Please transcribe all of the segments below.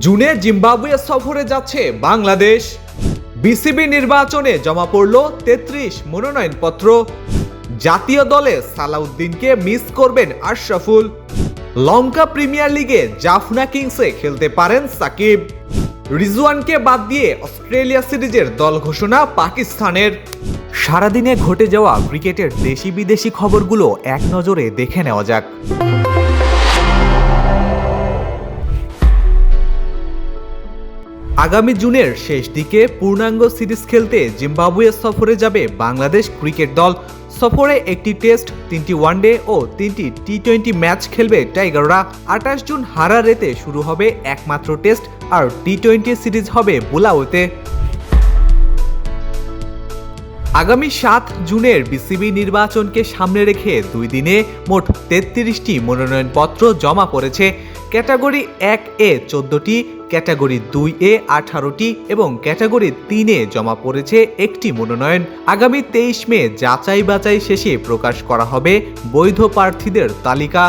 জুনে জিম্বাবুয়ে সফরে যাচ্ছে বাংলাদেশ। বিসিবি নির্বাচনে জমা পড়ল ৩৩ মনোনয়নপত্র। জাতীয় দলে সালাউদ্দিনকে মিস করবেন আশরাফুল। লঙ্কা প্রিমিয়ার লিগে জাফনা কিংসে খেলতে পারেন সাকিব। রিজওয়ানকে বাদ দিয়ে অস্ট্রেলিয়া সিরিজের দল ঘোষণা পাকিস্তানের। সারাদিনে ঘটে যাওয়া ক্রিকেটের দেশি বিদেশি খবরগুলো এক নজরে দেখে নেওয়া যাক। আগামী জুনের শেষ দিকে পূর্ণাঙ্গ সিরিজ খেলতে জিম্বাবুয়ে সফরে যাবে বাংলাদেশ ক্রিকেট দল। সফরে একটি টেস্ট, 3টি ওয়ানডে ও 3টি টি-20 ম্যাচ খেলবে টাইগাররা। 28 জুন হারারেতে শুরু হবে একমাত্র টেস্ট, আর টি-20 সিরিজ হবে বুলাওয়েতে। আগামী 7 জুনের বিসিবি নির্বাচনকে সামনে রেখে 2 দিনে মোট 33টি মনোনয়নপত্র জমা পড়েছে। ক্যাটাগরি 1-এ 14টি, ক্যাটাগরি 2-এ 18টি এবং ক্যাটাগরি 3-এ জমা পড়েছে একটি মনোনয়ন। আগামী 23 মে যাচাই বাছাই শেষে প্রকাশ করা হবে বৈধ প্রার্থীদের তালিকা।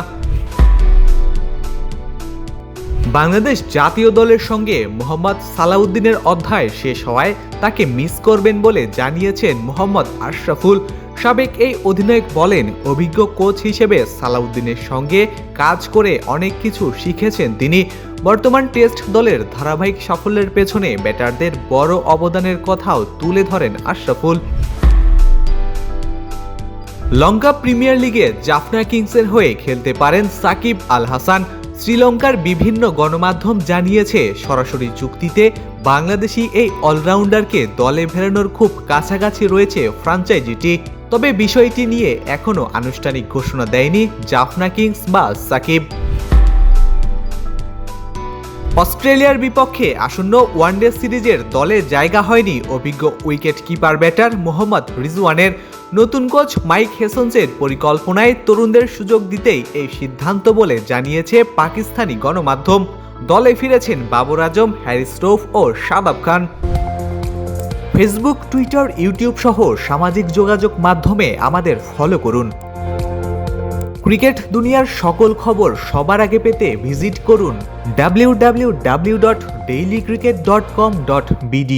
বাংলাদেশ জাতীয় দলের সঙ্গে মোহাম্মদ সালাউদ্দিনের অধ্যায় শেষ হওয়ায় তাকে মিস করবেন বলে জানিয়েছেন মোহাম্মদ আশরাফুল। সাবেক এই অধিনায়ক বলেন, অভিজ্ঞ কোচ হিসেবে সালাউদ্দিনের সঙ্গে কাজ করে অনেক কিছু শিখেছেন তিনি। বর্তমান টেস্ট দলের ধারাবাহিক সাফল্যের পেছনে ব্যাটারদের বড় অবদানের কথাও তুলে ধরেন আশরাফুল। লঙ্কা প্রিমিয়ার লিগে জাফনা কিংসের হয়ে খেলতে পারেন সাকিব আল হাসান। শ্রীলঙ্কার বিভিন্ন গণমাধ্যম জানিয়েছে, সরাসরি চুক্তিতে বাংলাদেশি এই অলরাউন্ডারকে দলে ফেরানোর খুব কাছাকাছি রয়েছে ফ্র্যাঞ্চাইজিটি। তবে বিষয়টি নিয়ে এখনও আনুষ্ঠানিক ঘোষণা দেয়নি জাফনা কিংস বা সাকিব। অস্ট্রেলিয়ার বিপক্ষে আসন্ন ওয়ানডে সিরিজের দলে জায়গা হয়নি অভিজ্ঞ উইকেট কিপার ব্যাটার মোহাম্মদ রিজওয়ানের। নতুন কোচ মাইক হেসন্সের পরিকল্পনায় তরুণদের সুযোগ দিতেই এই সিদ্ধান্ত বলে জানিয়েছে পাকিস্তানি গণমাধ্যম। দলে ফিরেছেন বাবর আজম, হ্যারিস রৌফ ও শাদাব খান। ফেসবুক, টুইটার, ইউটিউব সহ সামাজিক যোগাযোগ মাধ্যমে আমাদের ফলো করুন। ক্রিকেট দুনিয়ার সকল খবর সবার আগে পেতে ভিজিট করুন www.dailycricket.com.bd।